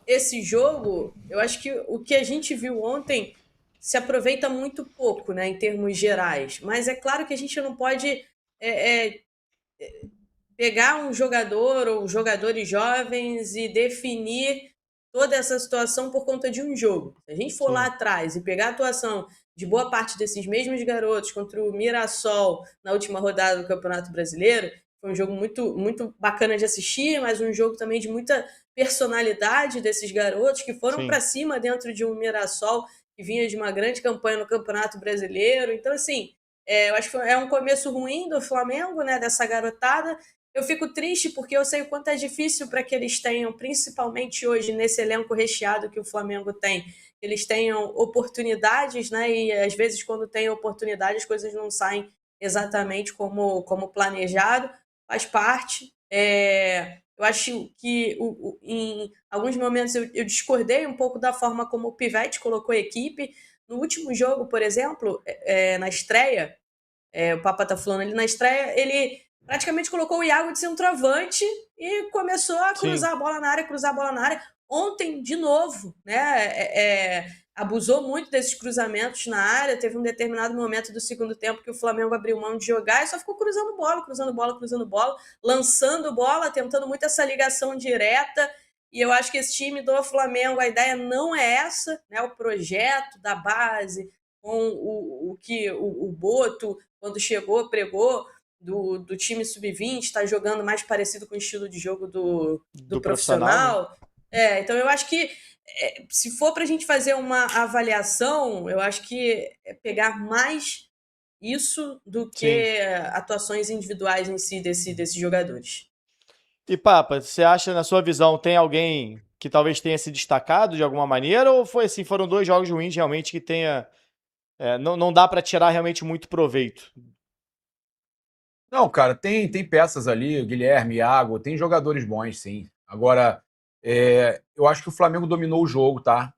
esse jogo, eu acho que o que a gente viu ontem se aproveita muito pouco, né, em termos gerais. Mas é claro que a gente não pode é, é, pegar um jogador ou jogadores jovens e definir toda essa situação por conta de um jogo. Se a gente for lá Sim, atrás e pegar a atuação de boa parte desses mesmos garotos contra o Mirassol na última rodada do Campeonato Brasileiro, foi um jogo muito, muito bacana de assistir, mas um jogo também de muita personalidade desses garotos que foram para sim. cima dentro de um Mirassol que vinha de uma grande campanha no Campeonato Brasileiro. Então, assim, eu acho que é um começo ruim do Flamengo, né, dessa garotada. Eu fico triste porque eu sei o quanto é difícil para que eles tenham, principalmente hoje, nesse elenco recheado que o Flamengo tem, eles tenham oportunidades, né? E às vezes, quando tem oportunidade, as coisas não saem exatamente como planejado, faz parte. Eu acho que em alguns momentos eu discordei um pouco da forma como o Pivete colocou a equipe. No último jogo, por exemplo, na estreia, o Papa tá falando ali na estreia, ele praticamente colocou o Iago de centroavante e começou a Sim. cruzar a bola na área, cruzar a bola na área. Ontem, de novo, né? Abusou muito desses cruzamentos na área. Teve um determinado momento do segundo tempo que o Flamengo abriu mão de jogar e só ficou cruzando bola, cruzando bola, cruzando bola, lançando bola, tentando muito essa ligação direta. E eu acho que esse time do Flamengo, a ideia não é essa, né? O projeto da base, com o que o Boto quando chegou, pregou do time sub-20, está jogando mais parecido com o estilo de jogo do Do profissional, né? profissional. Então eu acho que se for para a gente fazer uma avaliação, eu acho que é pegar mais isso do Sim. que atuações individuais em si desses jogadores. E Papa, você acha, na sua visão, tem alguém que talvez tenha se destacado de alguma maneira? Ou foi assim, foram dois jogos ruins realmente que tenha. Não dá pra tirar realmente muito proveito? Não, cara, tem peças ali, Guilherme, Iago, tem jogadores bons, sim. Agora, eu acho que o Flamengo dominou o jogo, tá?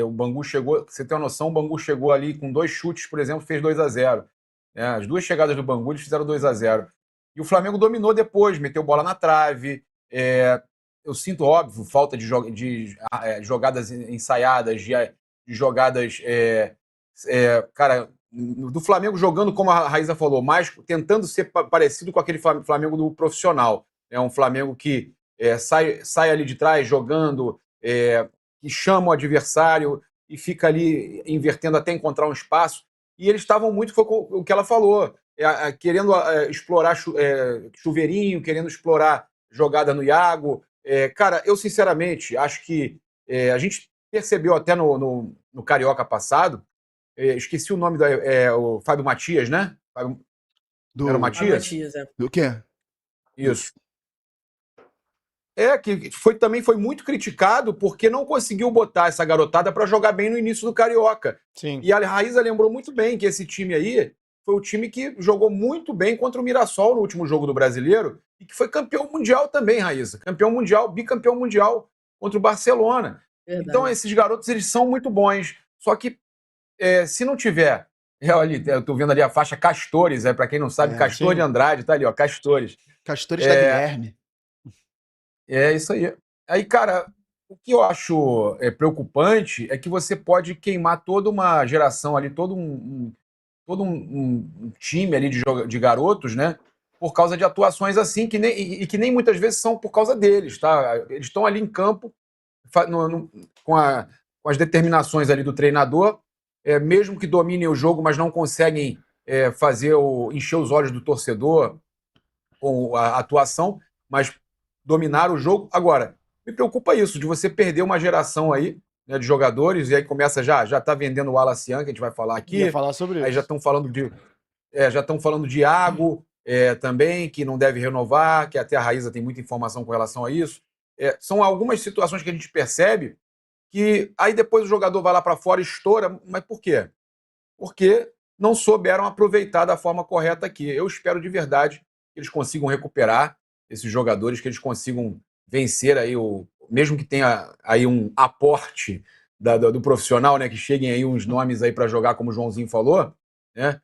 O Bangu chegou, pra você ter uma noção, o Bangu chegou ali com dois chutes, por exemplo, fez 2-0. As duas chegadas do Bangu, eles fizeram 2-0. E o Flamengo dominou depois, meteu bola na trave. Eu sinto, óbvio, falta de jogadas ensaiadas, de jogadas. Cara, do Flamengo jogando, como a Raíza falou, mais tentando ser parecido com aquele Flamengo do profissional. É um Flamengo que sai ali de trás jogando, que chama o adversário e fica ali invertendo até encontrar um espaço. E eles estavam muito, foi o que ela falou, querendo explorar chuveirinho, querendo explorar jogada no Iago. Cara, eu sinceramente acho que a gente percebeu até no Carioca passado. Esqueci o nome o Fábio Matias, né? Era o Do, A Matias? Matias, do quê? Isso. Que também foi muito criticado porque não conseguiu botar essa garotada para jogar bem no início do Carioca. Sim. E a Raíza lembrou muito bem que esse time aí foi o time que jogou muito bem contra o Mirassol no último jogo do Brasileiro e que foi campeão mundial também, Raíza. Campeão mundial, bicampeão mundial contra o Barcelona. Então verdade. esses garotos, eles são muito bons. Só que se não tiver. Eu tô vendo ali a faixa Castores, para quem não sabe, Castor de Sim. Andrade, tá ali, ó, Castores. Castores da Guilherme. É isso aí. Aí, cara, o que eu acho preocupante é que você pode queimar toda uma geração ali, todo um time ali de garotos, né? Por causa de atuações assim, que nem muitas vezes são por causa deles, tá? Eles estão ali em campo com, com as determinações ali do treinador, mesmo que dominem o jogo, mas não conseguem encher os olhos do torcedor com a atuação, mas dominar o jogo. Agora, me preocupa isso, de você perder uma geração aí, né, de jogadores, e aí começa já tá vendendo o Alacian, que a gente vai falar Ia aqui, falar sobre aí isso. já estão falando de Iago também, que não deve renovar, que até a Raíza tem muita informação com relação a isso. São algumas situações que a gente percebe que aí depois o jogador vai lá para fora e estoura, mas por quê? Porque não souberam aproveitar da forma correta aqui. Eu espero de verdade que eles consigam recuperar esses jogadores, que eles consigam vencer aí mesmo que tenha aí um aporte do profissional, né, que cheguem aí uns nomes aí para jogar, como o Joãozinho falou, né,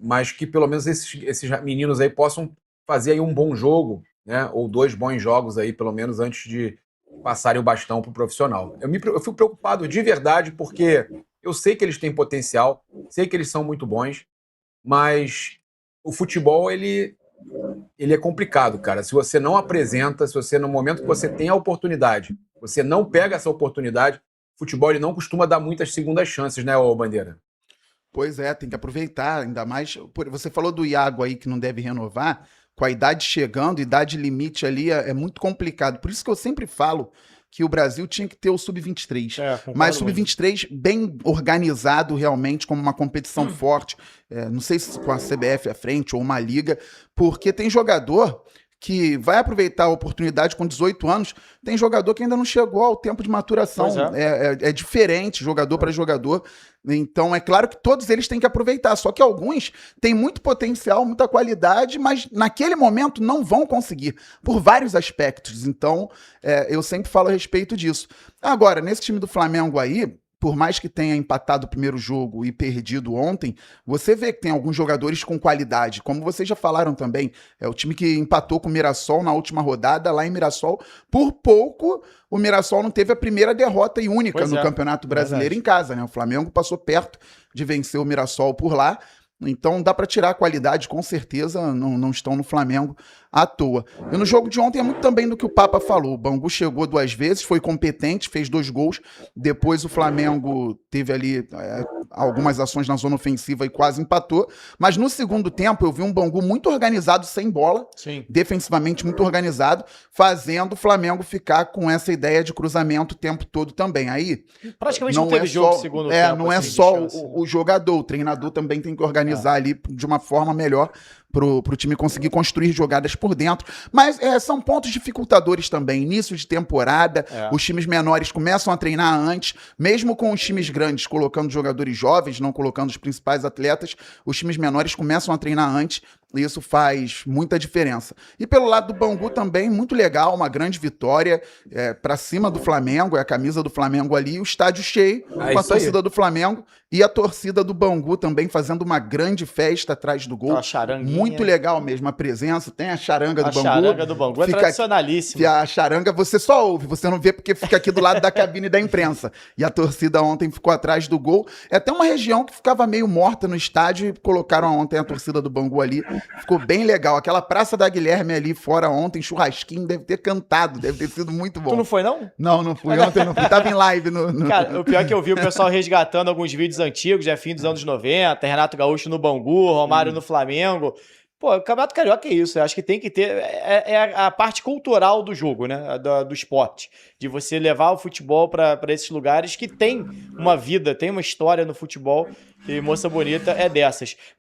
mas que pelo menos esses meninos aí possam fazer aí um bom jogo, né, ou dois bons jogos aí, pelo menos antes passarem o bastão pro profissional. Eu fico preocupado de verdade, porque eu sei que eles têm potencial, sei que eles são muito bons, mas o futebol, ele é complicado, cara. Se você não apresenta, se você, no momento que você tem a oportunidade, você não pega essa oportunidade, o futebol ele não costuma dar muitas segundas chances, né, ô Bandeira? Pois é, tem que aproveitar, ainda mais. Você falou do Iago aí que não deve renovar, com a idade chegando, idade limite ali é muito complicado. Por isso que eu sempre falo que o Brasil tinha que ter o Sub-23. Mas Sub-23 bem organizado realmente, como uma competição forte. Não sei se com a CBF à frente ou uma liga, porque tem jogador que vai aproveitar a oportunidade com 18 anos, tem jogador que ainda não chegou ao tempo de maturação. É diferente, jogador para jogador. Então, é claro que todos eles têm que aproveitar, só que alguns têm muito potencial, muita qualidade, mas naquele momento não vão conseguir, por vários aspectos. Então, eu sempre falo a respeito disso. Agora, nesse time do Flamengo aí, por mais que tenha empatado o primeiro jogo e perdido ontem, você vê que tem alguns jogadores com qualidade, como vocês já falaram também. É o time que empatou com o Mirassol na última rodada, lá em Mirassol. Por pouco, o Mirassol não teve a primeira derrota e única no Campeonato Brasileiro em casa, né? O Flamengo passou perto de vencer o Mirassol por lá. Então dá para tirar a qualidade, com certeza, não estão no Flamengo à toa. E no jogo de ontem é muito também do que o Papa falou. O Bangu chegou 2 vezes, foi competente, fez 2 gols. Depois o Flamengo teve ali algumas ações na zona ofensiva e quase empatou. Mas no segundo tempo eu vi um Bangu muito organizado sem bola, defensivamente muito organizado, fazendo o Flamengo ficar com essa ideia de cruzamento o tempo todo também. Aí praticamente não teve jogo no segundo tempo. Não é só o jogador, o treinador também tem que organizar ali de uma forma melhor pro time conseguir construir jogadas por dentro. Mas são pontos dificultadores também. Início de temporada, os times menores começam a treinar antes, mesmo com os times grandes colocando jogadores jovens, não colocando os principais atletas, os times menores começam a treinar antes, e isso faz muita diferença. E pelo lado do Bangu também, muito legal, uma grande vitória para cima do Flamengo, a camisa do Flamengo ali, o estádio cheio, com a torcida do Flamengo e a torcida do Bangu também fazendo uma grande festa atrás do gol. Muito legal mesmo a presença. Tem a charanga do Bangu. A charanga do Bangu é tradicionalíssima. A charanga você só ouve, você não vê porque fica aqui do lado da cabine da imprensa. E a torcida ontem ficou atrás do gol. É até uma região que ficava meio morta no estádio e colocaram ontem a torcida do Bangu ali. Ficou bem legal. Aquela Praça da Guilherme ali fora ontem, churrasquinho, deve ter cantado, deve ter sido muito bom. Tu não foi, não? Não fui. Ontem não fui. Tava em live no... Cara, o pior é que eu vi o pessoal resgatando alguns vídeos antigos, já fim dos anos 90, Renato Gaúcho no Bangu, Romário no Flamengo. Pô, o Campeonato Carioca é isso. Eu acho que tem que ter... a parte cultural do jogo, né? Do esporte. De você levar o futebol para esses lugares que tem uma vida, tem uma história no futebol. E Moça Bonita é dessas.